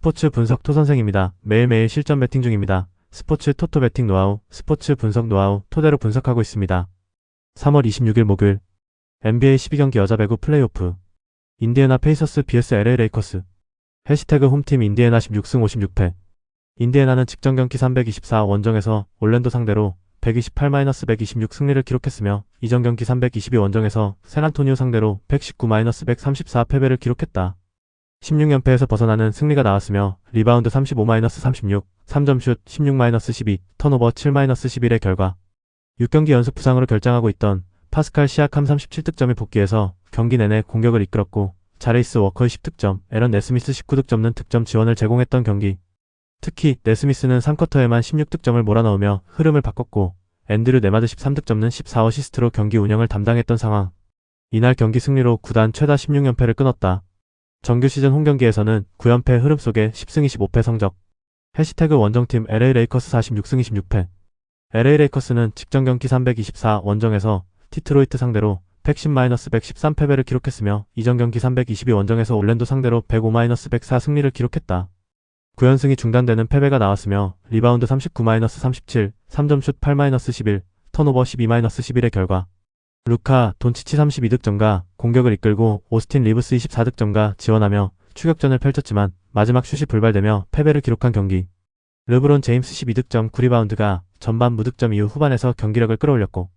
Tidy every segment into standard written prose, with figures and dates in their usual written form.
스포츠 분석 토선생입니다. 매일매일 실전 배팅 중입니다. 스포츠 토토 배팅 노하우, 스포츠 분석 노하우 토대로 분석하고 있습니다. 3월 26일 목요일 NBA 12경기 여자 배구 플레이오프 인디애나 페이서스 vs LA 레이커스 해시태그 홈팀 인디애나 16승 56패 인디애나는 직전 경기 324 원정에서 올랜도 상대로 128-126 승리를 기록했으며 이전 경기 322 원정에서 샌안토니오 상대로 119-134 패배를 기록했다. 16연패에서 벗어나는 승리가 나왔으며 리바운드 35-36, 3점슛 16-12, 턴오버 7-11의 결과 6경기 연속 부상으로 결장하고 있던 파스칼 시아캄 37득점이 복귀해서 경기 내내 공격을 이끌었고 자레이스 워커의 10득점, 에런 네스미스 19득점는 득점 지원을 제공했던 경기. 특히 네스미스는 3쿼터에만 16득점을 몰아넣으며 흐름을 바꿨고 앤드류 네마드 13득점는 14어시스트로 경기 운영을 담당했던 상황. 이날 경기 승리로 구단 최다 16연패를 끊었다. 정규 시즌 홈경기에서는 9연패 흐름 속에 10승 25패 성적. 해시태그 원정팀 LA 레이커스 46승 26패 LA 레이커스는 직전 경기 324 원정에서 디트로이트 상대로 110-113 패배를 기록했으며 이전 경기 322 원정에서 올랜도 상대로 105-104 승리를 기록했다. 9연승이 중단되는 패배가 나왔으며 리바운드 39-37, 3점슛 8-11, 턴오버 12-11의 결과 루카 돈치치 32득점과 공격을 이끌고 오스틴 리브스 24득점과 지원하며 추격전을 펼쳤지만 마지막 슛이 불발되며 패배를 기록한 경기. 르브론 제임스 12득점 9리바운드가 전반 무득점 이후 후반에서 경기력을 끌어올렸고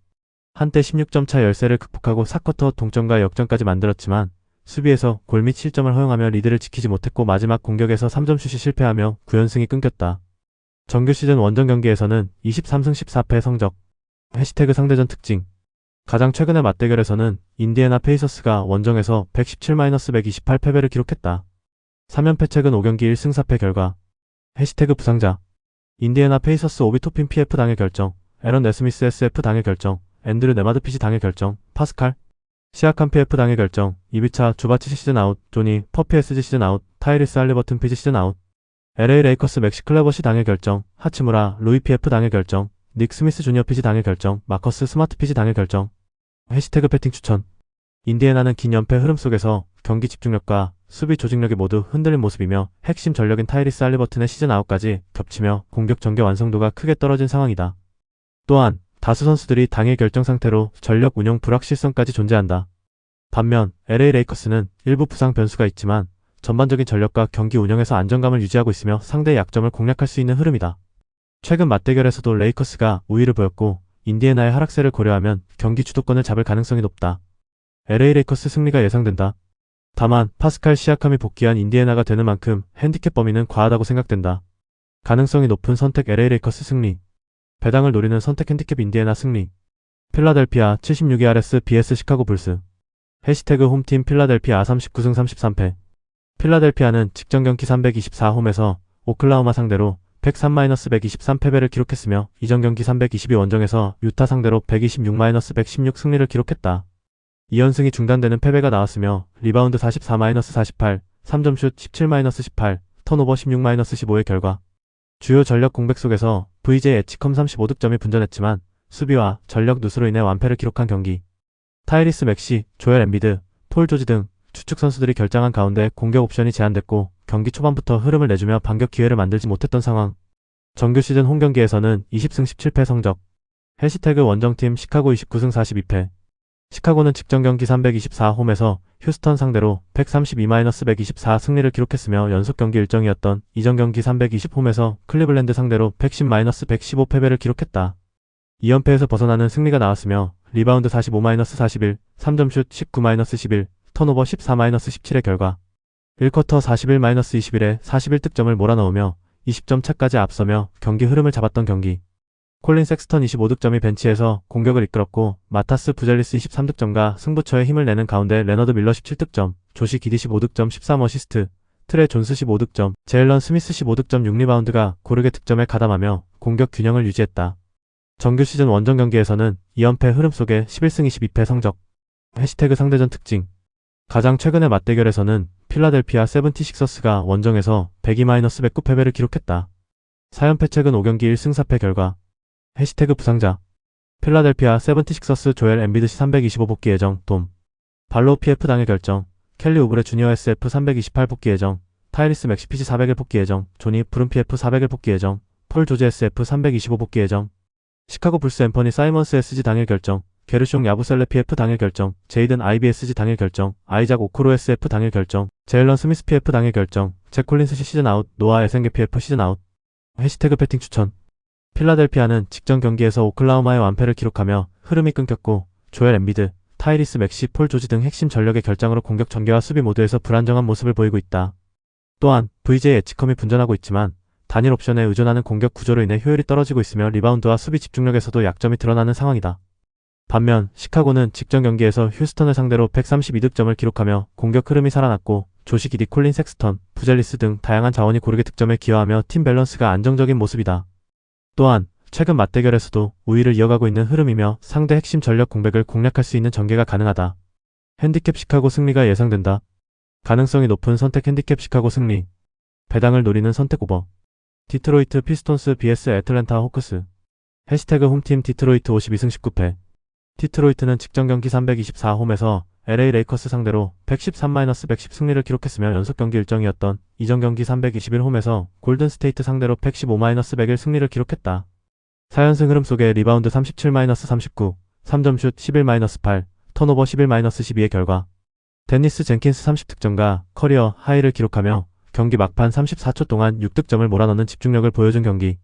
한때 16점 차 열세를 극복하고 4쿼터 동점과 역전까지 만들었지만 수비에서 골 및 실점을 허용하며 리드를 지키지 못했고 마지막 공격에서 3점슛이 실패하며 9연승이 끊겼다. 정규 시즌 원정 경기에서는 23승 14패 성적. 해시태그 상대전 특징. 가장 최근의 맞대결에서는 인디애나 페이서스가 원정에서 117-128 패배를 기록했다. 3연패 최근 5경기 1승 4패 결과. 해시태그 부상자. 인디애나 페이서스 오비 토핀 PF 당일 결정, 에런 네스미스 SF 당일 결정, 앤드류 네마드 PC 당일 결정, 파스칼 시아캄 PF 당일 결정, 이비차 주바치 시즌 아웃, 조니 퍼피 SG 시즌 아웃, 타이리스 할리버튼 PG 시즌 아웃, LA 레이커스 맥시 클레버시 당일 결정, 하치무라 루이 PF 당일 결정, 닉 스미스 주니어 PG 당일 결정, 마커스 스마트 PG 당일 결정. 해시태그 배팅 추천. 인디애나는 긴 연패 흐름 속에서 경기 집중력과 수비 조직력이 모두 흔들린 모습이며 핵심 전력인 타이리스 할리버튼의 시즌 아웃까지 겹치며 공격 전개 완성도가 크게 떨어진 상황이다. 또한 다수 선수들이 당일 결정 상태로 전력 운영 불확실성까지 존재한다. 반면 LA 레이커스는 일부 부상 변수가 있지만 전반적인 전력과 경기 운영에서 안정감을 유지하고 있으며 상대의 약점을 공략할 수 있는 흐름이다. 최근 맞대결에서도 레이커스가 우위를 보였고 인디애나의 하락세를 고려하면 경기 주도권을 잡을 가능성이 높다. LA 레이커스 승리가 예상된다. 다만 파스칼 시아캄이 복귀한 인디애나가 되는 만큼 핸디캡 범위는 과하다고 생각된다. 가능성이 높은 선택 LA 레이커스 승리. 배당을 노리는 선택 핸디캡 인디애나 승리. 필라델피아 76-RS vs 시카고 불스. 해시태그 홈팀 필라델피아 39승 33패 필라델피아는 직전 경기 324 홈에서 오클라호마 상대로 103-123 패배를 기록했으며 이전 경기 322 원정에서 유타 상대로 126-116 승리를 기록했다. 2연승이 중단되는 패배가 나왔으며 리바운드 44-48, 3점슛 17-18, 턴오버 16-15의 결과 주요 전력 공백 속에서 VJ 에치컴 35득점이 분전했지만 수비와 전력 누수로 인해 완패를 기록한 경기. 타이리스 맥시, 조엘 엠비드, 폴 조지 등 주축 선수들이 결장한 가운데 공격 옵션이 제한됐고 경기 초반부터 흐름을 내주며 반격 기회를 만들지 못했던 상황. 정규 시즌 홈경기에서는 20승 17패 성적. 해시태그 원정팀 시카고 29승 42패 시카고는 직전 경기 324 홈에서 휴스턴 상대로 132-124 승리를 기록했으며 연속 경기 일정이었던 이전 경기 320 홈에서 클리블랜드 상대로 110-115 패배를 기록했다. 2연패에서 벗어나는 승리가 나왔으며 리바운드 45-41, 3점슛 19-11, 턴오버 14-17의 결과 1쿼터 41-21에 41득점을 몰아넣으며 20점 차까지 앞서며 경기 흐름을 잡았던 경기. 콜린 섹스턴 25득점이 벤치에서 공격을 이끌었고 마타스 부젤리스 23득점과 승부처에 힘을 내는 가운데 레너드 밀러 17득점, 조시 기디 15득점 13어시스트, 트레 존스 15득점, 제일런 스미스 15득점 6리바운드가 고르게 득점에 가담하며 공격 균형을 유지했다. 정규 시즌 원정 경기에서는 2연패 흐름 속에 11승 22패 성적. 해시태그 상대전 특징. 가장 최근의 맞대결에서는 필라델피아 세븐티식서스가 원정에서 102-109 패배를 기록했다. 4연패 최근 5경기 1승 4패 결과. 해시태그 부상자. 필라델피아 세븐티식서스 조엘 엠비드 시 325 복귀 예정. 돔 발로우 PF 당일 결정. 켈리 우브레 주니어 SF 328 복귀 예정. 타이리스 맥시 PG 401 복귀 예정, 조니 브룬 PF 401 복귀 예정, 폴 조지 SF 325 복귀 예정, 시카고 불스 앰퍼니 사이먼스 SG 당일 결정, 게르숑 야부셀레 PF 당일 결정, 제이든 IBSG 당일 결정, 아이작 오크로 SF 당일 결정, 제일런 스미스 PF 당일 결정, 잭 콜린스 시즌 아웃, 노아 에센게 PF 시즌 아웃. 해시태그 배팅 추천. 필라델피아는 직전 경기에서 오클라호마의 완패를 기록하며 흐름이 끊겼고 조엘 엠비드, 타이리스 맥시, 폴 조지 등 핵심 전력의 결장으로 공격 전개와 수비 모두에서 불안정한 모습을 보이고 있다. 또한 VJ 에치컴이 분전하고 있지만 단일 옵션에 의존하는 공격 구조로 인해 효율이 떨어지고 있으며 리바운드와 수비 집중력에서도 약점이 드러나는 상황이다. 반면 시카고는 직전 경기에서 휴스턴을 상대로 132득점을 기록하며 공격 흐름이 살아났고 조시 기디, 콜린 섹스턴, 부젤리스 등 다양한 자원이 고르게 득점에 기여하며 팀 밸런스가 안정적인 모습이다. 또한 최근 맞대결에서도 우위를 이어가고 있는 흐름이며 상대 핵심 전력 공백을 공략할 수 있는 전개가 가능하다. 핸디캡 시카고 승리가 예상된다. 가능성이 높은 선택 핸디캡 시카고 승리. 배당을 노리는 선택 오버. 디트로이트 피스톤스 vs 애틀랜타 호크스. 해시태그 홈팀 디트로이트 52승 19패. 디트로이트는 직전 경기 324홈에서 LA 레이커스 상대로 113-110 승리를 기록했으며 연속 경기 일정이었던 이전 경기 321홈에서 골든 스테이트 상대로 115-101 승리를 기록했다. 4연승 흐름 속에 리바운드 37-39, 3점슛 11-8, 턴오버 11-12의 결과 데니스 젠킨스 30득점과 커리어 하이를 기록하며 경기 막판 34초 동안 6득점을 몰아넣는 집중력을 보여준 경기.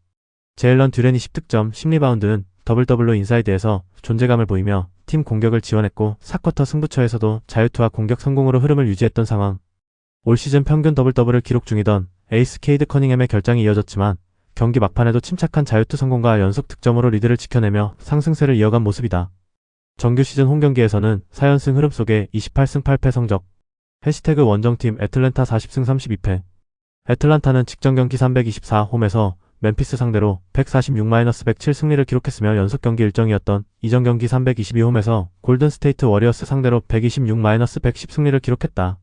제일런 듀렌이 10득점, 10리바운드는 더블더블로 인사이드에서 존재감을 보이며 팀 공격을 지원했고 4쿼터 승부처에서도 자유투와 공격 성공으로 흐름을 유지했던 상황. 올 시즌 평균 더블더블을 기록 중이던 에이스 케이드 커닝햄의 결장이 이어졌지만 경기 막판에도 침착한 자유투 성공과 연속 득점으로 리드를 지켜내며 상승세를 이어간 모습이다. 정규 시즌 홈경기에서는 4연승 흐름 속에 28승 8패 성적. 해시태그 원정팀 애틀랜타 40승 32패. 애틀란타는 직전 경기 324홈에서 멤피스 상대로 146-107 승리를 기록했으며 연속 경기 일정이었던 이전 경기 322홈에서 골든 스테이트 워리어스 상대로 126-110 승리를 기록했다.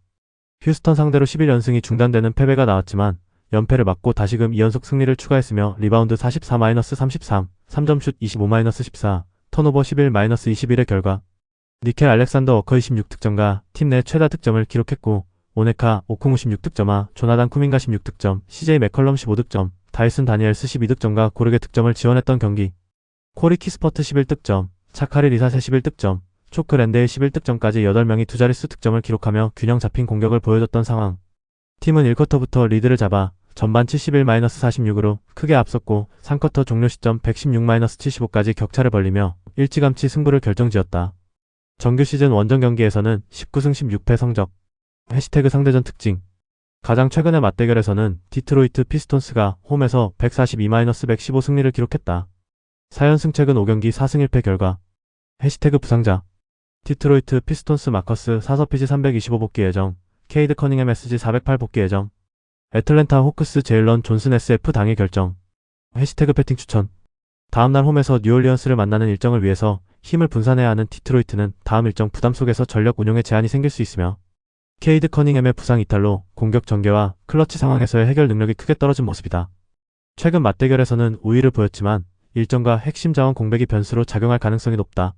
휴스턴 상대로 11연승이 중단되는 패배가 나왔지만 연패를 막고 다시금 2연속 승리를 추가했으며 리바운드 44-33, 3점슛 25-14, 턴오버 11-21의 결과 니켈 알렉산더 워커 26득점과 팀 내 최다 득점을 기록했고 오네카, 오콩우 16득점과 조나단 쿠민가 16득점, CJ 맥컬럼 15득점, 다이슨 다니엘스 12득점과 고르게 득점을 지원했던 경기. 코리 키스퍼트 11득점, 차카리 리사세 11득점, 초크 랜데일 11득점까지 8명이 두 자릿수 득점을 기록하며 균형 잡힌 공격을 보여줬던 상황. 팀은 1쿼터부터 리드를 잡아 전반 71-46으로 크게 앞섰고 3쿼터 종료 시점 116-75까지 격차를 벌리며 일찌감치 승부를 결정지었다. 정규 시즌 원정 경기에서는 19승 16패 성적. 해시태그 상대전 특징. 가장 최근의 맞대결에서는 디트로이트 피스톤스가 홈에서 142-115 승리를 기록했다. 4연승 최근 5경기 4승 1패 결과. 해시태그 부상자. 디트로이트 피스톤스 마커스 4서 피지 325 복귀 예정, 케이드 커닝햄 SG 408 복귀 예정. 애틀랜타 호크스 제일런 존슨 SF 당일 결정. 해시태그 배팅 추천. 다음날 홈에서 뉴올리언스를 만나는 일정을 위해서 힘을 분산해야 하는 디트로이트는 다음 일정 부담 속에서 전력 운용에 제한이 생길 수 있으며 케이드 커닝햄의 부상 이탈로 공격 전개와 클러치 상황에서의 해결 능력이 크게 떨어진 모습이다. 최근 맞대결에서는 우위를 보였지만 일정과 핵심 자원 공백이 변수로 작용할 가능성이 높다.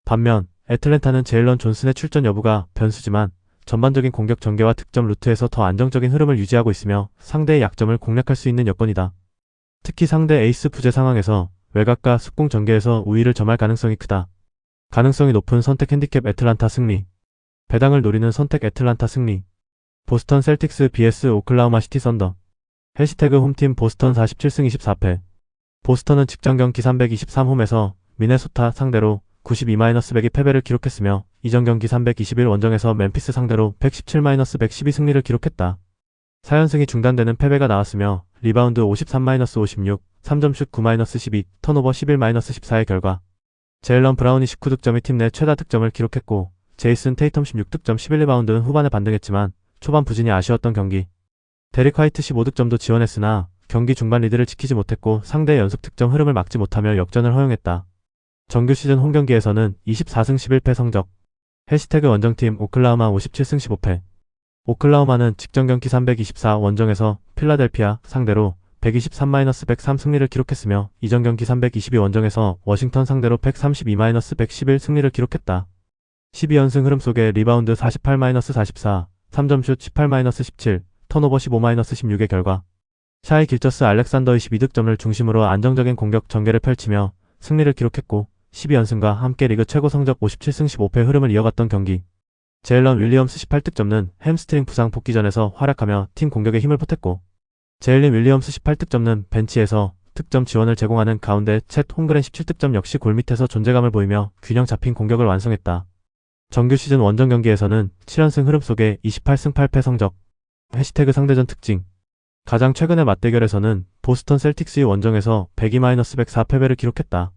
반면 애틀랜타는 제일런 존슨의 출전 여부가 변수지만 전반적인 공격 전개와 득점 루트에서 더 안정적인 흐름을 유지하고 있으며 상대의 약점을 공략할 수 있는 여건이다. 특히 상대 에이스 부재 상황에서 외곽과 속공 전개에서 우위를 점할 가능성이 크다. 가능성이 높은 선택 핸디캡 애틀란타 승리. 배당을 노리는 선택 애틀란타 승리. 보스턴 셀틱스 vs 오클라호마 시티 썬더. 해시태그 홈팀 보스턴 47승 24패. 보스턴은 직전 경기 323홈에서 미네소타 상대로 92-102 패배를 기록했으며 이전 경기 321 원정에서 멤피스 상대로 117-112 승리를 기록했다. 4연승이 중단되는 패배가 나왔으며 리바운드 53-56, 3점슛 9-12, 턴오버 11-14의 결과 제일런 브라운이 19득점이 팀 내 최다 득점을 기록했고 제이슨 테이텀 16득점 11리바운드는 후반에 반등했지만 초반 부진이 아쉬웠던 경기. 데릭 화이트 15득점도 지원했으나 경기 중반 리드를 지키지 못했고 상대의 연속 득점 흐름을 막지 못하며 역전을 허용했다. 정규 시즌 홈경기에서는 24승 11패 성적. 해시태그 원정팀 오클라호마 57승 15패. 오클라호마는 직전 경기 324 원정에서 필라델피아 상대로 123-103 승리를 기록했으며 이전 경기 322 원정에서 워싱턴 상대로 132-111 승리를 기록했다. 12연승 흐름 속에 리바운드 48-44, 3점슛 18-17, 턴오버 15-16의 결과 샤이 길저스 알렉산더의 12득점을 중심으로 안정적인 공격 전개를 펼치며 승리를 기록했고 12연승과 함께 리그 최고 성적 57승 15패 흐름을 이어갔던 경기. 제일런 윌리엄스 18득점는 햄스트링 부상 복귀전에서 활약하며 팀 공격에 힘을 보탰고 제일린 윌리엄스 18득점는 벤치에서 득점 지원을 제공하는 가운데 챗 홈그렌 17득점 역시 골밑에서 존재감을 보이며 균형 잡힌 공격을 완성했다. 정규 시즌 원정 경기에서는 7연승 흐름 속에 28승 8패 성적. 해시태그 상대전 특징. 가장 최근의 맞대결에서는 보스턴 셀틱스의 원정에서 102-104 패배를 기록했다.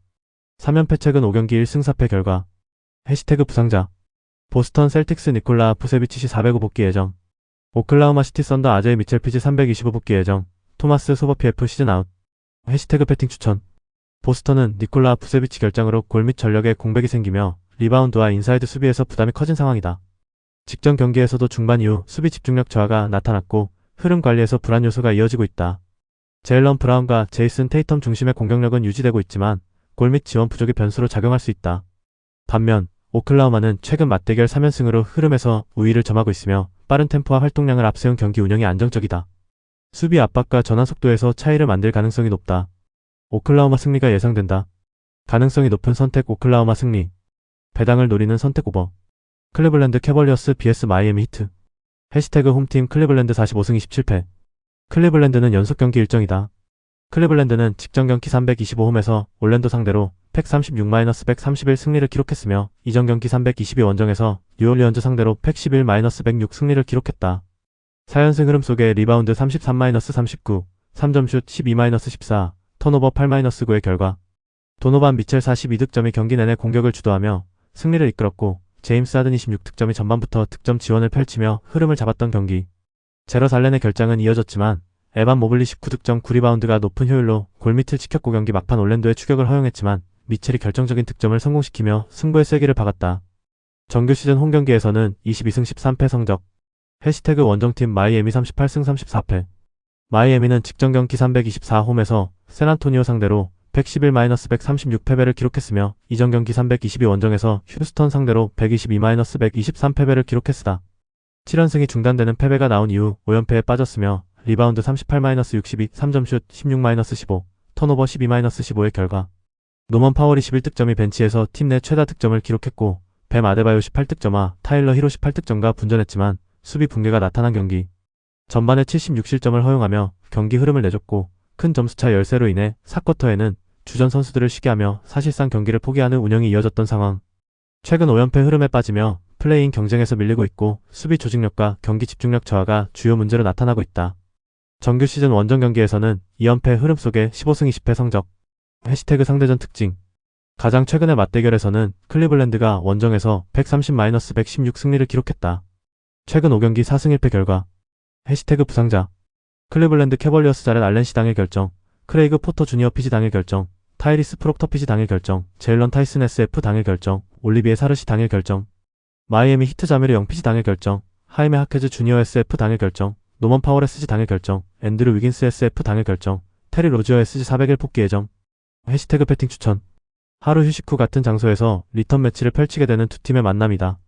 3연패 최근 5경기 1승 4패 결과. 해시태그 부상자. 보스턴 셀틱스 니콜라 부세비치시 405 복귀 예정. 오클라호마 시티 썬더 아제이 미첼 피지 325 복귀 예정. 토마스 소버피에프 시즌 아웃. 해시태그 배팅 추천. 보스턴은 니콜라 부세비치 결장으로 골밑 전력에 공백이 생기며 리바운드와 인사이드 수비에서 부담이 커진 상황이다. 직전 경기에서도 중반 이후 수비 집중력 저하가 나타났고 흐름 관리에서 불안 요소가 이어지고 있다. 제일런 브라운과 제이슨 테이텀 중심의 공격력은 유지되고 있지만 골밑 지원 부족이 변수로 작용할 수 있다. 반면 오클라호마는 최근 맞대결 3연승으로 흐름에서 우위를 점하고 있으며 빠른 템포와 활동량을 앞세운 경기 운영이 안정적이다. 수비 압박과 전환 속도에서 차이를 만들 가능성이 높다. 오클라호마 승리가 예상된다. 가능성이 높은 선택 오클라호마 승리. 배당을 노리는 선택 오버. 클리블랜드 캐벌리어스 vs 마이애미 히트. 해시태그 홈팀 클리블랜드 45승 27패. 클리블랜드는 연속 경기 일정이다. 클리블랜드는 직전 경기 325홈에서 올랜도 상대로 136-131 승리를 기록했으며 이전 경기 322 원정에서 뉴올리언즈 상대로 111-106 승리를 기록했다. 4연승 흐름 속에 리바운드 33-39, 3점슛 12-14, 턴오버 8-9의 결과 도노반 미첼 42득점이 경기 내내 공격을 주도하며 승리를 이끌었고 제임스 하든 26득점이 전반부터 득점 지원을 펼치며 흐름을 잡았던 경기. 제러스 알렌의 결장은 이어졌지만 에반 모블리 19득점 9리바운드가 높은 효율로 골밑을 지켰고 경기 막판 올랜도의 추격을 허용했지만 미첼이 결정적인 득점을 성공시키며 승부의 쐐기를 박았다. 정규 시즌 홈경기에서는 22승 13패 성적. 해시태그 원정팀 마이애미 38승 34패. 마이애미는 직전 경기 324홈에서 샌안토니오 상대로 111-136 패배를 기록했으며 이전 경기 322 원정에서 휴스턴 상대로 122-123 패배를 기록했으다. 7연승이 중단되는 패배가 나온 이후 5연패에 빠졌으며 리바운드 38-62, 3점슛 16-15, 턴오버 12-15의 결과 노먼 파월이 11득점이 벤치에서 팀 내 최다 득점을 기록했고 뱀 아데바요 18득점과 타일러 히로 18득점과 분전했지만 수비 붕괴가 나타난 경기. 전반에 76실점을 허용하며 경기 흐름을 내줬고 큰 점수차 열세로 인해 4쿼터에는 주전 선수들을 쉬게 하며 사실상 경기를 포기하는 운영이 이어졌던 상황. 최근 5연패 흐름에 빠지며 플레이인 경쟁에서 밀리고 있고 수비 조직력과 경기 집중력 저하가 주요 문제로 나타나고 있다. 정규 시즌 원정 경기에서는 2연패 흐름 속에 15승 20패 성적. 해시태그 상대전 특징. 가장 최근의 맞대결에서는 클리블랜드가 원정에서 130-116 승리를 기록했다. 최근 5경기 4승 1패 결과. 해시태그 부상자. 클리블랜드 캐벌리어스 자렛 알렌 시 당일 결정. 크레이그 포터 주니어 피지 당일 결정. 타이리스 프록터 피지 당일 결정. 제일런 타이슨 SF 당일 결정. 올리비에 사르시 당일 결정. 마이애미 히트 자미르 영 피지 당일 결정. 하이메 하케즈 주니어 SF 당일 결정. 노먼 파월 SG 당일 결정. 앤드루 위긴스 SF 당일 결정. 테리 로지어 SG 401 복귀 예정. 해시태그 배팅 추천. 하루 휴식 후 같은 장소에서 리턴 매치를 펼치게 되는 두 팀의 만남이다.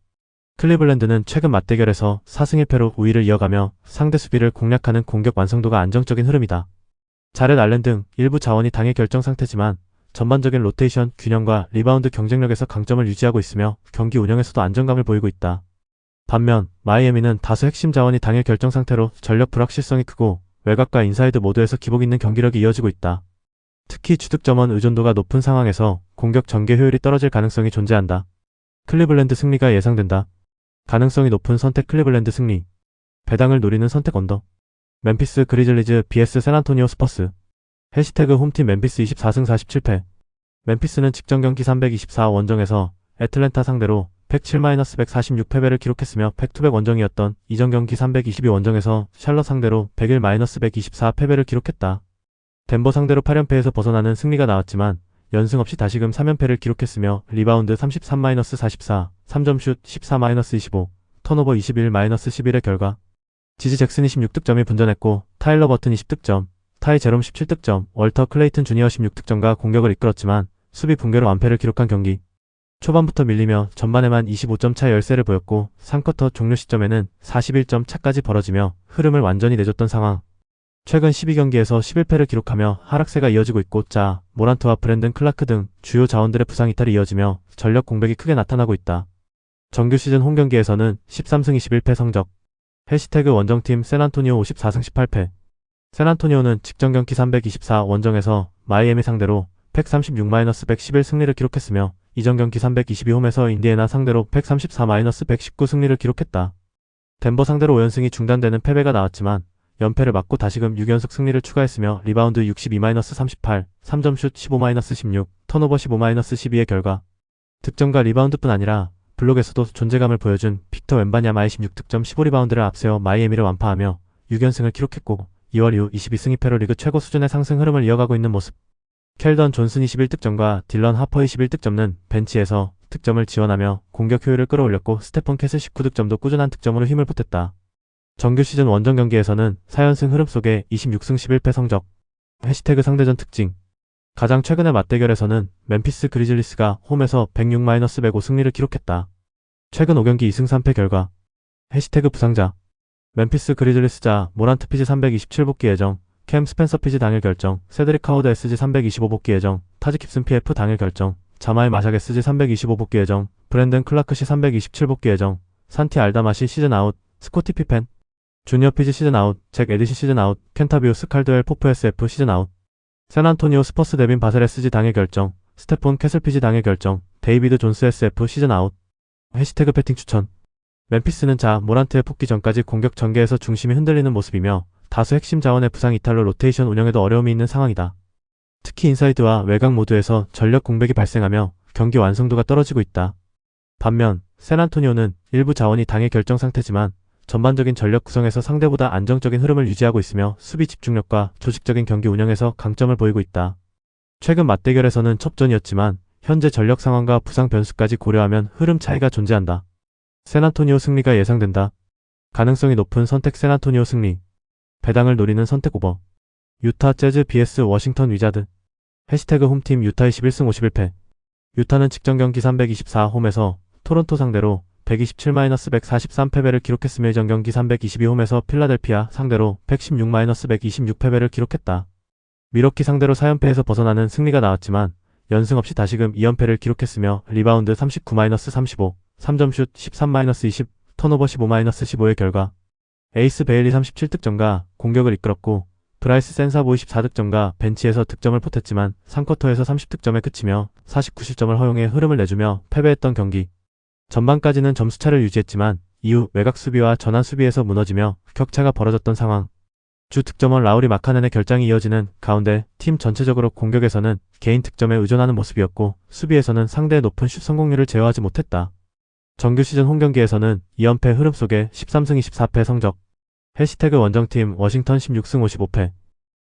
클리블랜드는 최근 맞대결에서 4승 1패로 우위를 이어가며 상대 수비를 공략하는 공격 완성도가 안정적인 흐름이다. 자렛 알렌 등 일부 자원이 당일 결정 상태지만 전반적인 로테이션, 균형과 리바운드 경쟁력에서 강점을 유지하고 있으며 경기 운영에서도 안정감을 보이고 있다. 반면 마이애미는 다수 핵심 자원이 당일 결정 상태로 전력 불확실성이 크고 외곽과 인사이드 모두에서 기복 있는 경기력이 이어지고 있다. 특히 주득점원 의존도가 높은 상황에서 공격 전개 효율이 떨어질 가능성이 존재한다. 클리블랜드 승리가 예상된다. 가능성이 높은 선택 클리블랜드 승리. 배당을 노리는 선택 언더. 멤피스 그리즐리즈 vs 샌안토니오 스퍼스. 해시태그 홈팀 멤피스 24승 47패. 멤피스는 직전 경기 324 원정에서 애틀랜타 상대로 107-146 패배를 기록했으며 백투백 원정이었던 이전 경기 322 원정에서 샬럿 상대로 101-124 패배를 기록했다. 덴버 상대로 8연패에서 벗어나는 승리가 나왔지만 연승 없이 다시금 3연패를 기록했으며 리바운드 33-44, 3점슛 14-25, 턴오버 21-11의 결과 지지 잭슨 26득점이 분전했고 타일러 버튼 20득점, 타이 제롬 17득점, 월터 클레이튼 주니어 16득점과 공격을 이끌었지만 수비 붕괴로 완패를 기록한 경기. 초반부터 밀리며 전반에만 25점 차 열세를 보였고 3쿼터 종료 시점에는 41점 차까지 벌어지며 흐름을 완전히 내줬던 상황. 최근 12경기에서 11패를 기록하며 하락세가 이어지고 있고 모란트와 브랜든 클라크 등 주요 자원들의 부상 이탈이 이어지며 전력 공백이 크게 나타나고 있다. 정규 시즌 홈경기에서는 13승 21패 성적. 해시태그 원정팀 샌안토니오 54승 18패. 샌안토니오는 직전 경기 324 원정에서 마이애미 상대로 136-111 승리를 기록했으며 이전 경기 322홈에서 인디애나 상대로 134-119 승리를 기록했다. 덴버 상대로 5연승이 중단되는 패배가 나왔지만 연패를 막고 다시금 6연속 승리를 추가했으며 리바운드 62-38, 3점슛 15-16, 턴오버 15-12의 결과. 득점과 리바운드뿐 아니라 블록에서도 존재감을 보여준 빅터 웬바냐마의 16득점 15리바운드를 앞세워 마이애미를 완파하며 6연승을 기록했고 2월 이후 22승 2패로 리그 최고 수준의 상승 흐름을 이어가고 있는 모습. 켈던 존슨 21득점과 딜런 하퍼의 11득점은 벤치에서 득점을 지원하며 공격 효율을 끌어올렸고 스테펀 캐슬 19득점도 꾸준한 득점으로 힘을 보탰다. 정규 시즌 원정 경기에서는 4연승 흐름 속에 26승 11패 성적. 해시태그 상대전 특징. 가장 최근의 맞대결에서는 멤피스 그리즐리스가 홈에서 106-105 승리를 기록했다. 최근 5경기 2승 3패 결과. 해시태그 부상자. 멤피스 그리즐리스자 모란트 피지 327 복귀 예정, 캠 스펜서 피지 당일 결정, 세드릭 하워드 SG 325 복귀 예정, 타지 깁슨 PF 당일 결정, 자마일 마샥 SG 325 복귀 예정, 브랜든 클라크 시 327 복귀 예정, 산티 알다마시 시즌 아웃, 스코티 피펜, 주니어 피지 시즌 아웃, 잭 에디시 시즌 아웃, 켄타비우스 칼드웰 포프 SF 시즌 아웃. 샌안토니오 스퍼스 데빈 바셀 SG 당일 결정, 스테폰 캐슬 피지 당일 결정, 데이비드 존스 SF 시즌 아웃. 해시태그 배팅 추천. 멤피스는 모란트의 복귀 전까지 공격 전개에서 중심이 흔들리는 모습이며 다수 핵심 자원의 부상 이탈로 로테이션 운영에도 어려움이 있는 상황이다. 특히 인사이드와 외곽 모두에서 전력 공백이 발생하며 경기 완성도가 떨어지고 있다. 반면 샌안토니오는 일부 자원이 당일 결정 상태지만 전반적인 전력 구성에서 상대보다 안정적인 흐름을 유지하고 있으며 수비 집중력과 조직적인 경기 운영에서 강점을 보이고 있다. 최근 맞대결에서는 첩전이었지만 현재 전력 상황과 부상 변수까지 고려하면 흐름 차이가 존재한다. 샌안토니오 승리가 예상된다. 가능성이 높은 선택 샌안토니오 승리. 배당을 노리는 선택 오버. 유타 재즈 vs 워싱턴 위자드. 해시태그 홈팀 유타 21승 51패. 유타는 직전 경기 324 홈에서 토론토 상대로 127-143 패배를 기록했으며 이전 경기 322 홈에서 필라델피아 상대로 116-126 패배를 기록했다. 미러키 상대로 4연패에서 벗어나는 승리가 나왔지만 연승 없이 다시금 2연패를 기록했으며 리바운드 39-35, 3점슛 13-20, 턴오버 15-15의 결과. 에이스 베일리 37득점과 공격을 이끌었고 브라이스 센사보 24득점과 벤치에서 득점을 보탰지만 3쿼터에서 30득점에 그치며 49실점을 허용해 흐름을 내주며 패배했던 경기. 전반까지는 점수차를 유지했지만 이후 외곽 수비와 전환 수비에서 무너지며 격차가 벌어졌던 상황. 주 득점원 라우리 마카넨의 결장이 이어지는 가운데 팀 전체적으로 공격에서는 개인 득점에 의존하는 모습이었고 수비에서는 상대의 높은 슛 성공률을 제어하지 못했다. 정규 시즌 홈경기에서는 2연패 흐름 속에 13승 24패 성적. 해시태그 원정팀 워싱턴 16승 55패.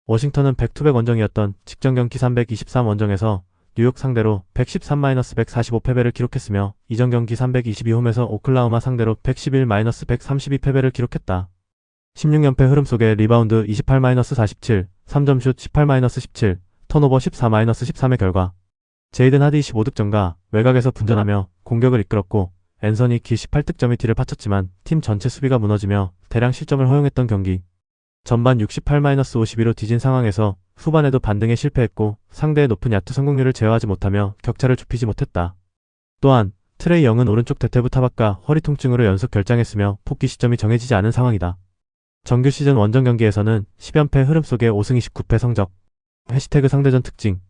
워싱턴은 백투백 원정이었던 직전 경기 323 원정에서 뉴욕 상대로 113-145 패배를 기록했으며 이전 경기 322홈에서 오클라호마 상대로 111-132 패배를 기록했다. 16연패 흐름 속에 리바운드 28-47, 3점슛 18-17, 턴오버 14-13의 결과. 제이든 하디 25득점과 외곽에서 분전하며 공격을 이끌었고 앤서니 키 18득점이 뒤를 바쳤지만 팀 전체 수비가 무너지며 대량 실점을 허용했던 경기. 전반 68-52로 뒤진 상황에서 후반에도 반등에 실패했고 상대의 높은 야투 성공률을 제어하지 못하며 격차를 좁히지 못했다. 또한 트레이 영은 오른쪽 대퇴부 타박과 허리 통증으로 연속 결장했으며 복귀 시점이 정해지지 않은 상황이다. 정규 시즌 원정 경기에서는 10연패 흐름 속에 5승 29패 성적. 해시태그 상대전 특징.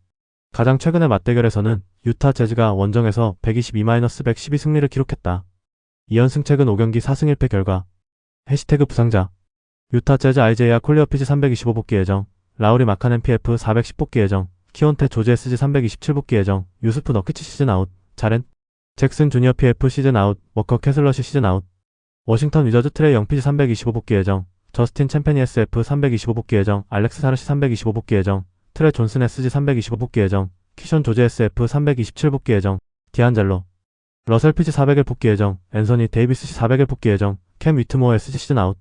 가장 최근의 맞대결에서는 유타 재즈가 원정에서 122-112 승리를 기록했다. 2연승 최근 5경기 4승 1패 결과. 해시태그 부상자. 유타 재즈 아이제이아 콜리어 피지 325 복귀 예정, 라우리 마카넨 PF 410 복귀 예정, 키온테 조지 SG 327 복귀 예정, 유스프 너키치 시즌 아웃, 자렌 잭슨 주니어 PF 시즌 아웃, 워커 캐슬러시 시즌 아웃. 워싱턴 위저즈 트레이 영 피지 325 복귀 예정, 저스틴 챔페니 SF 325 복귀 예정, 알렉스 사르시 325 복귀 예정, 트레 존슨 SG 325 복귀 예정, 키션 조지 SF 327 복귀 예정, 디안젤로 러셀 피지 400일 복귀 예정, 앤서니 데이비스 시 400일 복귀 예정, 캠 위트모어 SG 시즌 아웃.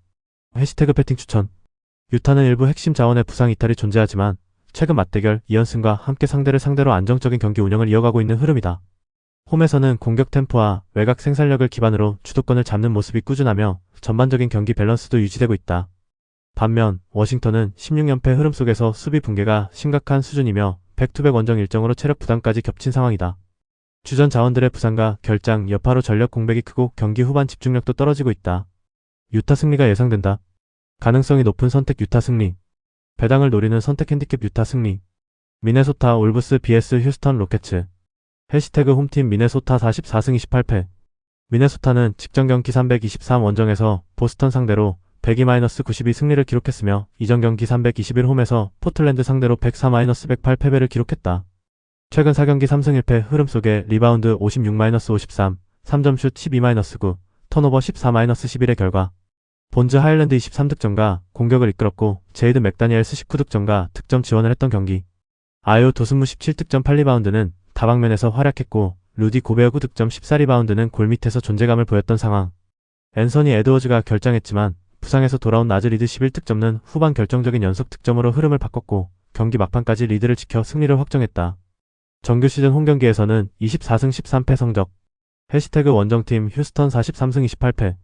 해시태그 배팅 추천. 유타는 일부 핵심 자원의 부상 이탈이 존재하지만 최근 맞대결 2연승과 함께 상대를 상대로 안정적인 경기 운영을 이어가고 있는 흐름이다. 홈에서는 공격 템포와 외곽 생산력을 기반으로 주도권을 잡는 모습이 꾸준하며 전반적인 경기 밸런스도 유지되고 있다. 반면 워싱턴은 16연패 흐름 속에서 수비 붕괴가 심각한 수준이며 백투백 원정 일정으로 체력 부담까지 겹친 상황이다. 주전 자원들의 부상과 결장, 여파로 전력 공백이 크고 경기 후반 집중력도 떨어지고 있다. 유타 승리가 예상된다. 가능성이 높은 선택 유타 승리. 배당을 노리는 선택 핸디캡 유타 승리. 미네소타 올브스 vs 휴스턴 로켓츠. 해시태그 홈팀 미네소타 44승 28패. 미네소타는 직전 경기 323 원정에서 보스턴 상대로 102-92 승리를 기록했으며 이전 경기 321 홈에서 포틀랜드 상대로 104-108 패배를 기록했다. 최근 4경기 3승 1패 흐름 속에 리바운드 56-53, 3점슛 12-9, 턴오버 14-11의 결과 본즈 하일랜드 23득점과 공격을 이끌었고 제이드 맥다니엘스 19득점과 득점 지원을 했던 경기. 아요 도스무 17득점 8리바운드는 다방면에서 활약했고 루디 고베어 9득점 14리바운드는 골 밑에서 존재감을 보였던 상황. 앤서니 에드워즈가 결장했지만 부상에서 돌아온 나즈리드 11득점은 후반 결정적인 연속 득점으로 흐름을 바꿨고 경기 막판까지 리드를 지켜 승리를 확정했다. 정규 시즌 홈경기에서는 24승 13패 성적. 해시태그 원정팀 휴스턴 43승 28패.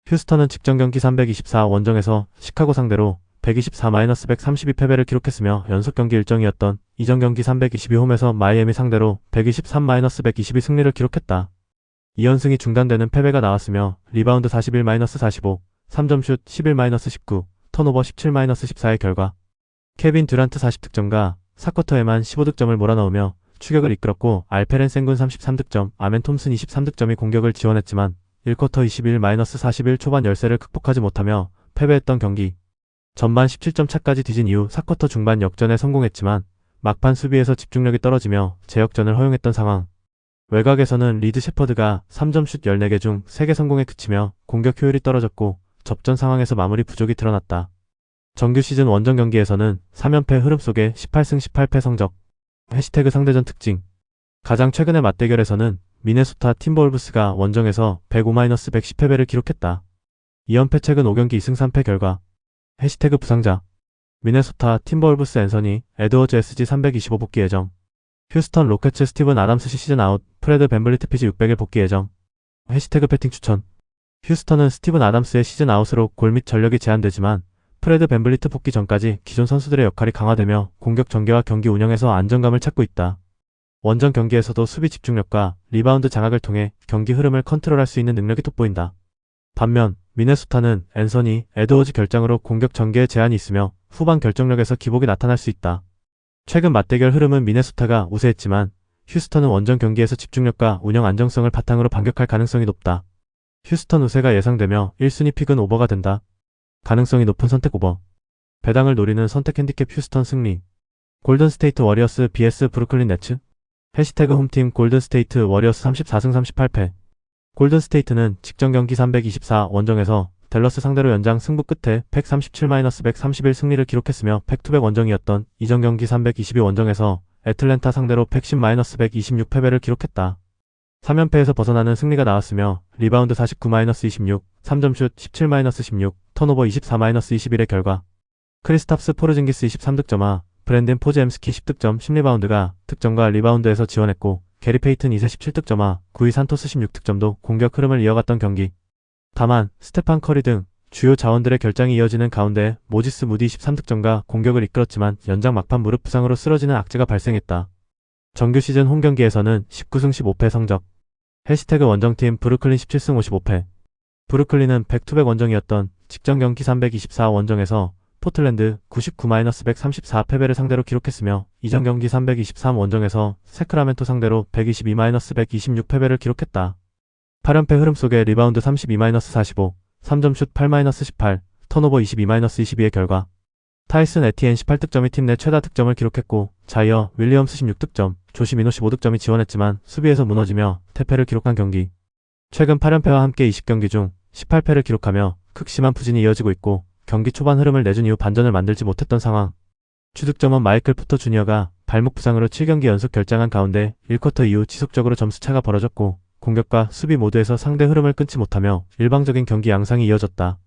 휴스턴은 직전 경기 324 원정에서 시카고 상대로 124-132 패배를 기록했으며 연속 경기 일정이었던 이전 경기 322 홈에서 마이애미 상대로 123-122 승리를 기록했다. 2연승이 중단되는 패배가 나왔으며 리바운드 41-45, 3점슛 11-19, 턴오버 17-14의 결과 케빈 듀란트 40득점과 4쿼터에만 15득점을 몰아넣으며 추격을 이끌었고 알페렌 센군 33득점, 아멘 톰슨 23득점이 공격을 지원했지만 1쿼터 21-41 초반 열세를 극복하지 못하며 패배했던 경기. 전반 17점 차까지 뒤진 이후 4쿼터 중반 역전에 성공했지만 막판 수비에서 집중력이 떨어지며 재역전을 허용했던 상황. 외곽에서는 리드 셰퍼드가 3점슛 14개 중 3개 성공에 그치며 공격 효율이 떨어졌고 접전 상황에서 마무리 부족이 드러났다. 정규 시즌 원정 경기에서는 3연패 흐름 속에 18승 18패 성적. 해시태그 상대전 특징. 가장 최근의 맞대결에서는 미네소타 팀버울브스가 원정에서 105-110 패배를 기록했다. 2연패 최근 5경기 2승 3패 결과. 해시태그 부상자. 미네소타 팀버울브스 앤서니 에드워즈 SG 325 복귀 예정. 휴스턴 로켓츠 스티븐 아담스 시즌 아웃, 프레드 벤블리트 피지 600일 복귀 예정. 해시태그 배팅 추천. 휴스턴은 스티븐 아담스의 시즌 아웃으로 골 및 전력이 제한되지만 프레드 벤블리트 복귀 전까지 기존 선수들의 역할이 강화되며 공격 전개와 경기 운영에서 안정감을 찾고 있다. 원정 경기에서도 수비 집중력과 리바운드 장악을 통해 경기 흐름을 컨트롤할 수 있는 능력이 돋보인다. 반면 미네소타는 앤서니, 에드워즈 결장으로 공격 전개에 제한이 있으며 후반 결정력에서 기복이 나타날 수 있다. 최근 맞대결 흐름은 미네소타가 우세했지만 휴스턴은 원정 경기에서 집중력과 운영 안정성을 바탕으로 반격할 가능성이 높다. 휴스턴 우세가 예상되며 1순위 픽은 오버가 된다. 가능성이 높은 선택 오버. 배당을 노리는 선택 핸디캡 휴스턴 승리. 골든스테이트 워리어스 vs 브루클린 네츠. 해시태그 홈팀 골든스테이트 워리어스 34승 38패. 골든스테이트는 직전 경기 324 원정에서 댈러스 상대로 연장 승부 끝에 137-131 승리를 기록했으며 백투백 원정이었던 이전 경기 322 원정에서 애틀랜타 상대로 110-126 패배를 기록했다. 3연패에서 벗어나는 승리가 나왔으며 리바운드 49-26, 3점슛 17-16, 턴오버 24-21의 결과 크리스탑스 포르징기스 23득점과 브랜든 포즈엠스키 10득점 10리바운드가 득점과 리바운드에서 지원했고 게리 페이튼 2세 17득점과 구이 산토스 16득점도 공격 흐름을 이어갔던 경기. 다만 스테판 커리 등 주요 자원들의 결장이 이어지는 가운데 모지스 무디 13득점과 공격을 이끌었지만 연장 막판 무릎 부상으로 쓰러지는 악재가 발생했다. 정규 시즌 홈경기에서는 19승 15패 성적. 해시태그 원정팀 브루클린 17승 55패. 브루클린은 백투백 원정이었던 직전 경기 324 원정에서 포틀랜드 99-134 패배를 상대로 기록했으며 이전 경기 323 원정에서 세크라멘토 상대로 122-126 패배를 기록했다. 8연패 흐름 속에 리바운드 32-45, 3점슛 8-18, 턴오버 22-22의 결과 타이슨 에티엔 18득점이 팀 내 최다 득점을 기록했고 자이어 윌리엄스 16득점, 조시 미노 15득점이 지원했지만 수비에서 무너지며 퇴패를 기록한 경기. 최근 8연패와 함께 20경기 중 18패를 기록하며 극심한 부진이 이어지고 있고 경기 초반 흐름을 내준 이후 반전을 만들지 못했던 상황. 주득점원 마이클 포터 주니어가 발목 부상으로 7경기 연속 결장한 가운데 1쿼터 이후 지속적으로 점수차가 벌어졌고 공격과 수비 모두에서 상대 흐름을 끊지 못하며 일방적인 경기 양상이 이어졌다.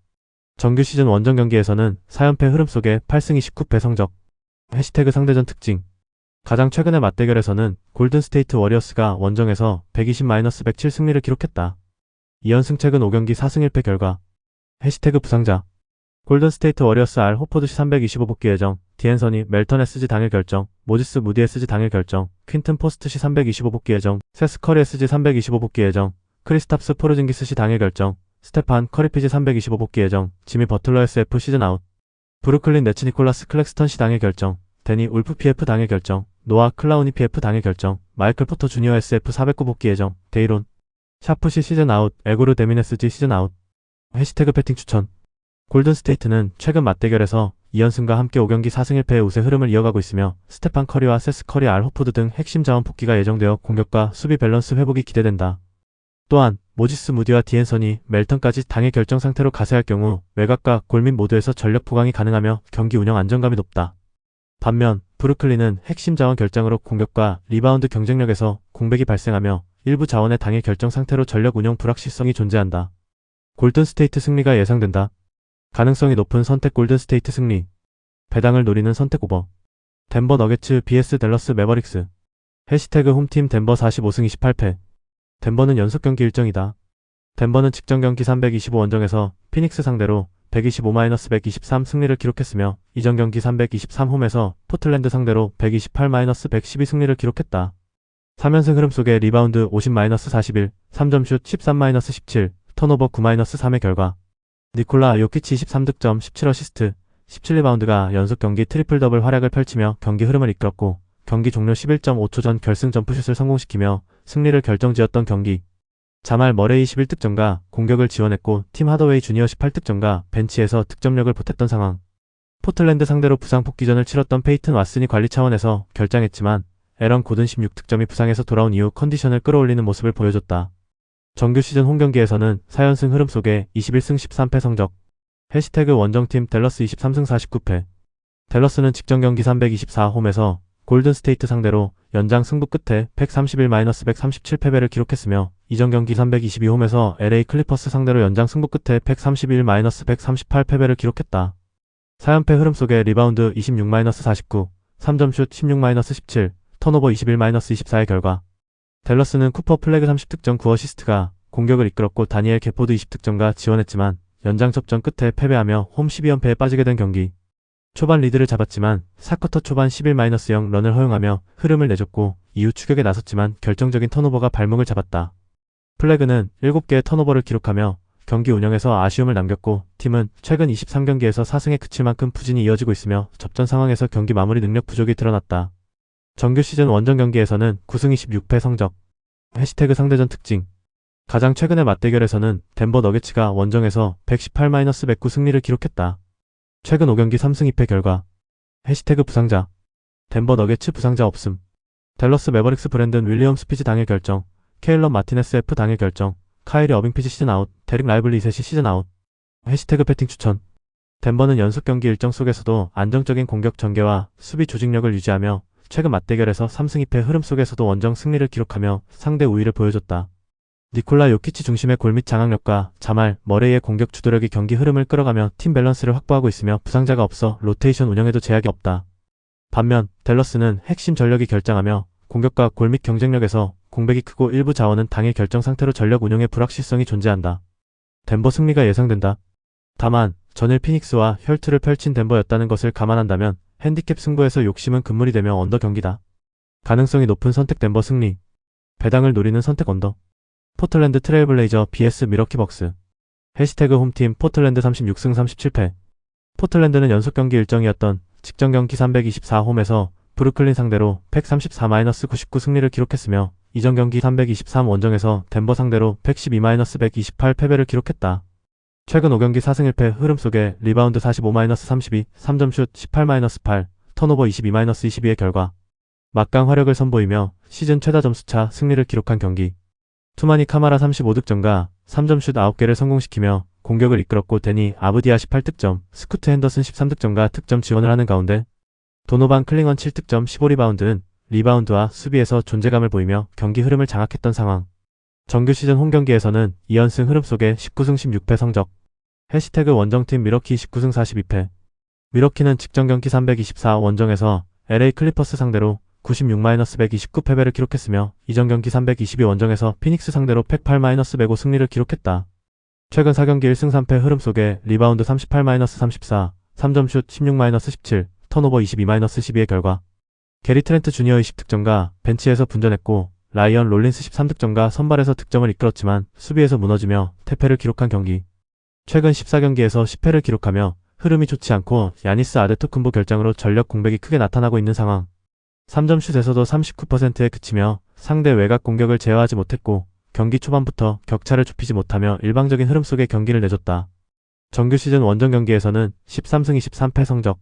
정규 시즌 원정 경기에서는 4연패 흐름 속에 8승 29패 성적. 해시태그 상대전 특징. 가장 최근의 맞대결에서는 골든스테이트 워리어스가 원정에서 120-107 승리를 기록했다. 2연승 최근 5경기 4승 1패 결과. 해시태그 부상자. 골든스테이트 워리어스 알 호포드 시 325 복귀 예정, 디앤서니 멜턴 SG 당일 결정, 모지스 무디 SG 당일 결정, 퀸튼 포스트 시 325 복귀 예정, 세스 커리 SG 325 복귀 예정, 크리스탑스 포르징기스 시 당일 결정, 스테판 커리 PG 325 복귀 예정, 지미 버틀러 SF 시즌 아웃, 브루클린 네츠 니콜라스 클렉스턴 시 당일 결정, 데니 울프 PF 당일 결정, 노아 클라우니 PF 당일 결정, 마이클 포터 주니어 SF 409 복귀 예정, 데이론 샤프 시 시즌 아웃, 에고르 데민 SG 시즌 아웃. 해시태그 배팅 추천. 골든스테이트는 최근 맞대결에서 2연승과 함께 5경기 4승 1패의 우세 흐름을 이어가고 있으며 스테판 커리와 세스 커리 알 호포드 등 핵심 자원 복귀가 예정되어 공격과 수비 밸런스 회복이 기대된다. 또한 모지스 무디와 디앤서니 멜턴까지 당일 결정 상태로 가세할 경우 외곽과 골 및 모두에서 전력 보강이 가능하며 경기 운영 안정감이 높다. 반면 브루클린은 핵심 자원 결장으로 공격과 리바운드 경쟁력에서 공백이 발생하며 일부 자원의 당일 결정 상태로 전력 운영 불확실성이 존재한다. 골든스테이트 승리가 예상된다. 가능성이 높은 선택 골든스테이트 승리. 배당을 노리는 선택 오버. 덴버 너게츠 vs 댈러스 매버릭스. 해시태그 홈팀 덴버 45승 28패. 덴버는 연속 경기 일정이다. 덴버는 직전 경기 325 원정에서 피닉스 상대로 125-123 승리를 기록했으며 이전 경기 323 홈에서 포틀랜드 상대로 128-112 승리를 기록했다. 3연승 흐름 속에 리바운드 50-41, 3점슛 13-17, 턴오버 9-3의 결과. 니콜라 요키치 23득점, 17어시스트, 17리바운드가 연속 경기 트리플 더블 활약을 펼치며 경기 흐름을 이끌었고 경기 종료 11.5초 전 결승 점프슛을 성공시키며 승리를 결정지었던 경기. 자말 머레이 21득점과 공격을 지원했고 팀 하더웨이 주니어 18득점과 벤치에서 득점력을 보탰던 상황. 포틀랜드 상대로 부상 복귀전을 치렀던 페이튼 왓슨이 관리 차원에서 결장했지만 에런 고든 16득점이 부상에서 돌아온 이후 컨디션을 끌어올리는 모습을 보여줬다. 정규 시즌 홈경기에서는 4연승 흐름 속에 21승 13패 성적. 해시태그 원정팀 댈러스 23승 49패. 댈러스는 직전 경기 324 홈에서 골든스테이트 상대로 연장 승부 끝에 131-137 패배를 기록했으며 이전 경기 322 홈에서 LA 클리퍼스 상대로 연장 승부 끝에 131-138 패배를 기록했다. 4연패 흐름 속에 리바운드 26-49, 3점슛 16-17, 턴오버 21-24의 결과. 댈러스는 쿠퍼 플래그 30득점 9어시스트가 공격을 이끌었고 다니엘 게포드 20득점과 지원했지만 연장 접전 끝에 패배하며 홈 12연패에 빠지게 된 경기. 초반 리드를 잡았지만 4쿼터 초반 11-0 런을 허용하며 흐름을 내줬고 이후 추격에 나섰지만 결정적인 턴오버가 발목을 잡았다. 플래그는 7개의 턴오버를 기록하며 경기 운영에서 아쉬움을 남겼고 팀은 최근 23경기에서 4승에 그칠 만큼 부진이 이어지고 있으며 접전 상황에서 경기 마무리 능력 부족이 드러났다. 정규 시즌 원정 경기에서는 9승 26패 성적. 해시태그 상대전 특징. 가장 최근의 맞대결에서는 덴버 너게츠가 원정에서 118-109 승리를 기록했다. 최근 5경기 3승 2패 결과. 해시태그 부상자. 덴버 너게츠 부상자 없음. 댈러스 매버릭스 브랜든 윌리엄스 피지 당일 결정, 케일런 마티네스 F 당일 결정, 카이리 어빙 피지 시즌 아웃, 데릭 라이블리 셋이 시즌 아웃. 해시태그 배팅 추천. 덴버는 연속 경기 일정 속에서도 안정적인 공격 전개와 수비 조직력을 유지하며 최근 맞대결에서 3승 2패 흐름 속에서도 원정 승리를 기록하며 상대 우위를 보여줬다. 니콜라 요키치 중심의 골 및 장악력과 자말, 머레이의 공격 주도력이 경기 흐름을 끌어가며 팀 밸런스를 확보하고 있으며 부상자가 없어 로테이션 운영에도 제약이 없다. 반면 댈러스는 핵심 전력이 결장하며 공격과 골 및 경쟁력에서 공백이 크고 일부 자원은 당일 결정 상태로 전력 운영의 불확실성이 존재한다. 덴버 승리가 예상된다. 다만 전일 피닉스와 혈투를 펼친 덴버였다는 것을 감안한다면 핸디캡 승부에서 욕심은 금물이 되며 언더 경기다. 가능성이 높은 선택 덴버 승리. 배당을 노리는 선택 언더. 포틀랜드 트레일블레이저 vs 미러키 벅스. 해시태그 홈팀 포틀랜드 36승 37패. 포틀랜드는 연속 경기 일정이었던 직전 경기 324 홈에서 브루클린 상대로 134-99 승리를 기록했으며 이전 경기 323 원정에서 덴버 상대로 112-128 패배를 기록했다. 최근 5경기 4승 1패 흐름 속에 리바운드 45-32, 3점슛 18-8, 턴오버 22-22의 결과. 막강 화력을 선보이며 시즌 최다 점수차 승리를 기록한 경기. 투마니 카마라 35득점과 3점슛 9개를 성공시키며 공격을 이끌었고 데니 아브디아 18득점, 스쿠트 핸더슨 13득점과 득점 지원을 하는 가운데 도노반 클링언 7득점 15리바운드는 리바운드와 수비에서 존재감을 보이며 경기 흐름을 장악했던 상황. 정규 시즌 홈경기에서는 2연승 흐름 속에 19승 16패 성적. 해시태그 원정팀 미러키 19승 42패. 미러키는 직전 경기 324 원정에서 LA 클리퍼스 상대로 96-129 패배를 기록했으며 이전 경기 322 원정에서 피닉스 상대로 108-105 승리를 기록했다. 최근 4경기 1승 3패 흐름 속에 리바운드 38-34, 3점슛 16-17, 턴오버 22-12의 결과 게리 트렌트 주니어 20득점과 벤치에서 분전했고 라이언 롤린스 13득점과 선발에서 득점을 이끌었지만 수비에서 무너지며 패패를 기록한 경기. 최근 14경기에서 10패를 기록하며 흐름이 좋지 않고 야니스 아데토쿤보 결장으로 전력 공백이 크게 나타나고 있는 상황. 3점슛에서도 39%에 그치며 상대 외곽 공격을 제어하지 못했고 경기 초반부터 격차를 좁히지 못하며 일방적인 흐름 속에 경기를 내줬다. 정규 시즌 원정 경기에서는 13승 23패 성적.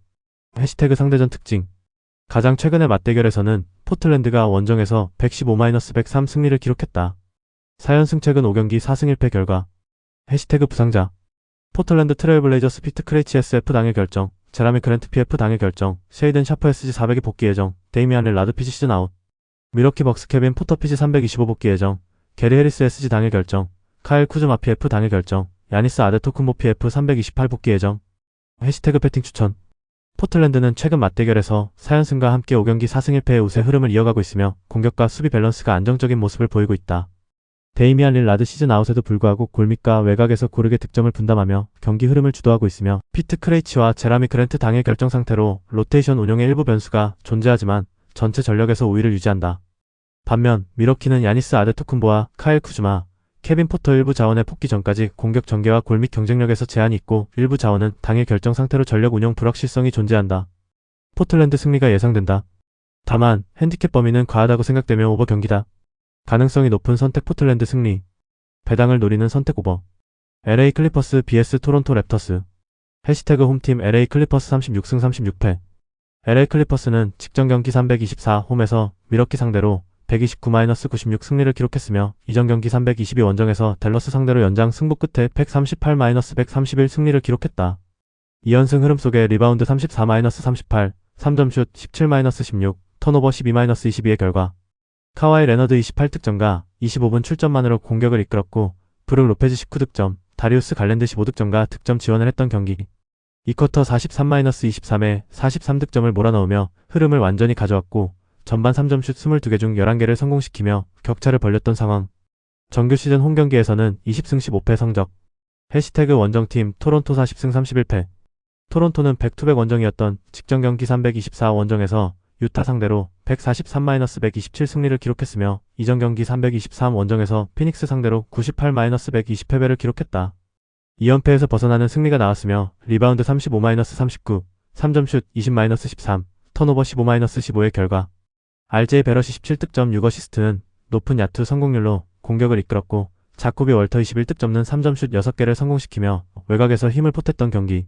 해시태그 상대전 특징. 가장 최근의 맞대결에서는 포틀랜드가 원정에서 115-103 승리를 기록했다. 4연승 최근 5경기 4승 1패 결과. 해시태그 부상자. 포틀랜드 트레일블레이저스 피트 크레이치 SF 당일 결정, 제라미 그랜트 PF 당일 결정, 쉐이든 샤프 SG 400이 복귀 예정, 데이미안 릴라드 피지 시즌 아웃, 미러키 벅스 케빈 포터 피지 325 복귀 예정, 게리 해리스 SG 당일 결정, 카일 쿠즈마 PF 당일 결정, 야니스 아데토쿤보 PF 328 복귀 예정. 해시태그 배팅 추천. 포틀랜드는 최근 맞대결에서 4연승과 함께 5경기 4승 1패의 우세 흐름을 이어가고 있으며 공격과 수비 밸런스가 안정적인 모습을 보이고 있다. 데이미안 릴라드 시즌 아웃에도 불구하고 골밑과 외곽에서 고르게 득점을 분담하며 경기 흐름을 주도하고 있으며 피트 크레이치와 제라미 그랜트 당일 결정 상태로 로테이션 운용의 일부 변수가 존재하지만 전체 전력에서 우위를 유지한다. 반면 미러키는 야니스 아데토쿤보와 카일 쿠즈마, 케빈 포터 일부 자원의 복귀 전까지 공격 전개와 골밑 경쟁력에서 제한이 있고 일부 자원은 당일 결정 상태로 전력 운용 불확실성이 존재한다. 포틀랜드 승리가 예상된다. 다만 핸디캡 범위는 과하다고 생각되며 오버 경기다. 가능성이 높은 선택 포틀랜드 승리. 배당을 노리는 선택 오버. LA 클리퍼스 vs 토론토 랩터스. 해시태그 홈팀 LA 클리퍼스 36승 36패. LA 클리퍼스는 직전 경기 324 홈에서 미러키 상대로 129-96 승리를 기록했으며 이전 경기 322 원정에서 댈러스 상대로 연장 승부 끝에 138-131 승리를 기록했다. 2연승 흐름 속에 리바운드 34-38, 3점슛 17-16, 턴오버 12-22의 결과 카와이 레너드 28득점과 25분 출전만으로 공격을 이끌었고 브룩 로페즈 19득점, 다리우스 갈랜드 15득점과 득점 지원을 했던 경기. 2쿼터 43-23에 43득점을 몰아넣으며 흐름을 완전히 가져왔고 전반 3점슛 22개 중 11개를 성공시키며 격차를 벌렸던 상황. 정규 시즌 홈경기에서는 20승 15패 성적. 해시태그 원정팀 토론토 40승 31패. 토론토는 백투백 원정이었던 직전 경기 324 원정에서 유타 상대로 143-127 승리를 기록했으며 이전 경기 323 원정에서 피닉스 상대로 98-120 패배를 기록했다. 2연패에서 벗어나는 승리가 나왔으며 리바운드 35-39, 3점슛 20-13, 턴오버 15-15의 결과 RJ 베럿이 17득점 6어시스트는 높은 야투 성공률로 공격을 이끌었고 자코비 월터 21득점는 3점슛 6개를 성공시키며 외곽에서 힘을 보탰던 경기.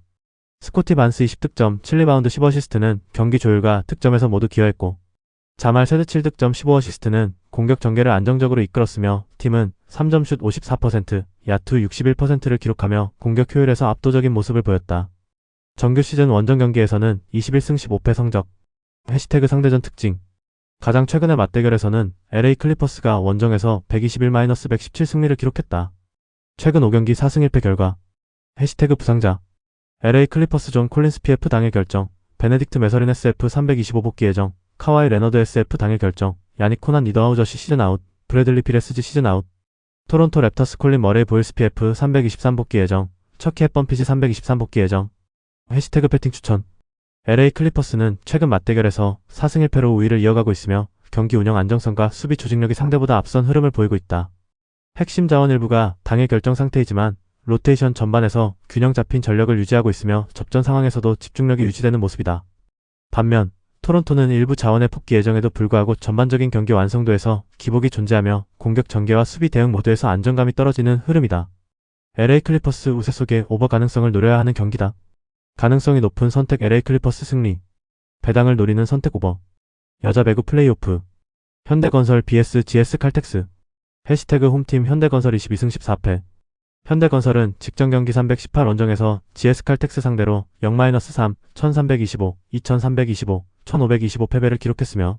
스코티 반스 20득점 7리바운드 10어시스트는 경기 조율과 득점에서 모두 기여했고 자말 세드 7득점 15어시스트는 공격 전개를 안정적으로 이끌었으며 팀은 3점슛 54%, 야투 61%를 기록하며 공격 효율에서 압도적인 모습을 보였다. 정규 시즌 원정 경기에서는 21승 15패 성적. 해시태그 상대전 특징. 가장 최근의 맞대결에서는 LA 클리퍼스가 원정에서 121-117 승리를 기록했다. 최근 5경기 4승 1패 결과. 해시태그 부상자. LA 클리퍼스 존 콜린스 PF 당일 결정, 베네딕트 메서린 SF 325 복귀 예정, 카와이 레너드 SF 당일 결정, 야닉 코난 니더하우저시 시즌 아웃, 브래들리 피레스지 시즌 아웃. 토론토 랩터스 콜린 머레이 보일스 PF 323 복귀 예정, 척키 햇번 피지 323 복귀 예정. 해시태그 배팅 추천. LA 클리퍼스는 최근 맞대결에서 4승 1패로 우위를 이어가고 있으며 경기 운영 안정성과 수비 조직력이 상대보다 앞선 흐름을 보이고 있다. 핵심 자원 일부가 당일 결정 상태이지만 로테이션 전반에서 균형 잡힌 전력을 유지하고 있으며 접전 상황에서도 집중력이 유지되는 모습이다. 반면 토론토는 일부 자원의 복귀 예정에도 불구하고 전반적인 경기 완성도에서 기복이 존재하며 공격 전개와 수비 대응 모두에서 안정감이 떨어지는 흐름이다. LA 클리퍼스 우세 속에 오버 가능성을 노려야 하는 경기다. 가능성이 높은 선택 LA 클리퍼스 승리. 배당을 노리는 선택 오버. 여자 배구 플레이오프. 현대건설 vs GS 칼텍스. 해시태그 홈팀 현대건설 22승 14패. 현대건설은 직전 경기 318 원정에서 GS 칼텍스 상대로 0-3, 1325, 2325, 1525 패배를 기록했으며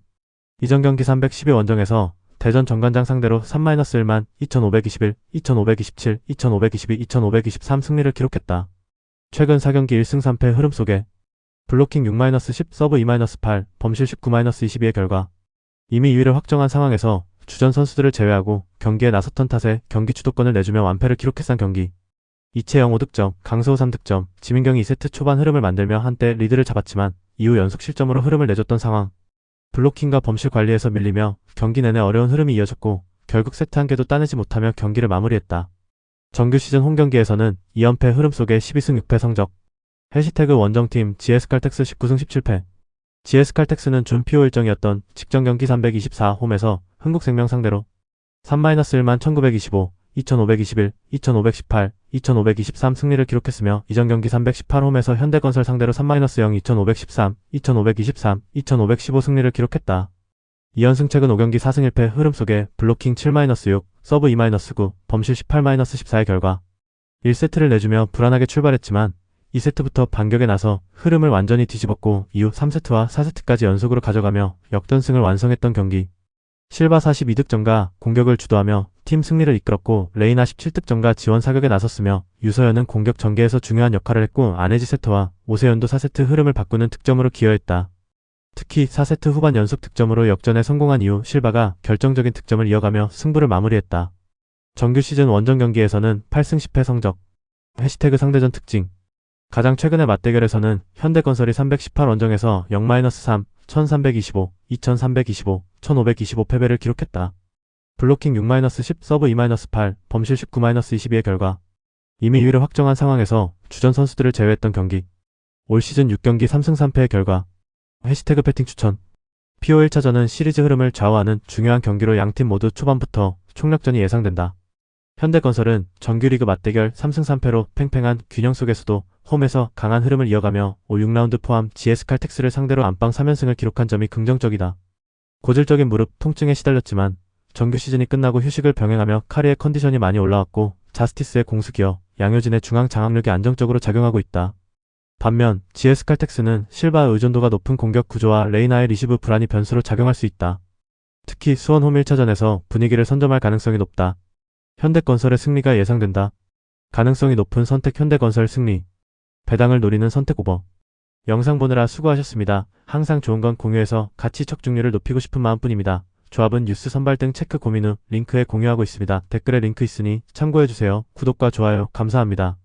이전 경기 312 원정에서 대전 정관장 상대로 3-1만 2521, 2527, 2522, 2523 승리를 기록했다. 최근 4경기 1승 3패 흐름 속에 블로킹 6-10, 서브 2-8, 범실 19-22의 결과 이미 2위를 확정한 상황에서 주전 선수들을 제외하고 경기에 나섰던 탓에 경기 주도권을 내주며 완패를 기록했던 경기. 이채영 5득점, 강수호 3득점, 지민경이 2세트 초반 흐름을 만들며 한때 리드를 잡았지만 이후 연속 실점으로 흐름을 내줬던 상황. 블로킹과 범실 관리에서 밀리며 경기 내내 어려운 흐름이 이어졌고 결국 세트 한 개도 따내지 못하며 경기를 마무리했다. 정규 시즌 홈경기에서는 2연패 흐름 속에 12승 6패 성적. 해시태그 원정팀 GS칼텍스 19승 17패. GS칼텍스는 준PO 일정이었던 직전 경기 324 홈에서 흥국생명 상대로 3-1만 1925, 2521, 2518, 2523 승리를 기록했으며 이전 경기 318 홈에서 현대건설 상대로 3-0, 2513, 2523, 2515 승리를 기록했다. 2연승 최근 5경기 4승 1패 흐름 속에 블로킹 7-6, 서브 2-9, 범실 18-14의 결과 1세트를 내주며 불안하게 출발했지만 2세트부터 반격에 나서 흐름을 완전히 뒤집었고 이후 3세트와 4세트까지 연속으로 가져가며 역전승을 완성했던 경기. 실바 42득점과 공격을 주도하며 팀 승리를 이끌었고 레이나 17득점과 지원 사격에 나섰으며 유서연은 공격 전개에서 중요한 역할을 했고 안혜지 세터와 오세연도 4세트 흐름을 바꾸는 득점으로 기여했다. 특히 4세트 후반 연속 득점으로 역전에 성공한 이후 실바가 결정적인 득점을 이어가며 승부를 마무리했다. 정규 시즌 원정 경기에서는 8승 10패 성적. 해시태그 상대전 특징. 가장 최근의 맞대결에서는 현대건설이 318 원정에서 0-3, 1325, 2325, 1525 패배를 기록했다. 블로킹 6-10, 서브 2-8, 범실 19-22의 결과 이미 2위를 확정한 상황에서 주전 선수들을 제외했던 경기. 올 시즌 6경기 3승 3패의 결과. 해시태그 배팅 추천. PO 1차전은 시리즈 흐름을 좌우하는 중요한 경기로 양팀 모두 초반부터 총력전이 예상된다. 현대건설은 정규리그 맞대결 3승 3패로 팽팽한 균형 속에서도 홈에서 강한 흐름을 이어가며 5, 6라운드 포함 GS칼텍스를 상대로 안방 3연승을 기록한 점이 긍정적이다. 고질적인 무릎 통증에 시달렸지만 정규 시즌이 끝나고 휴식을 병행하며 카리의 컨디션이 많이 올라왔고 자스티스의 공수기어, 양효진의 중앙 장악력이 안정적으로 작용하고 있다. 반면 GS칼텍스는 실바의 의존도가 높은 공격 구조와 레이나의 리시브 불안이 변수로 작용할 수 있다. 특히 수원 홈 1차전에서 분위기를 선점할 가능성이 높다. 현대건설의 승리가 예상된다. 가능성이 높은 선택 현대건설 승리. 배당을 노리는 선택 오버. 영상 보느라 수고하셨습니다. 항상 좋은 건 공유해서 가치 척중률을 높이고 싶은 마음뿐입니다. 조합은 뉴스 선발 등 체크 고민 후 링크에 공유하고 있습니다. 댓글에 링크 있으니 참고해주세요. 구독과 좋아요 감사합니다.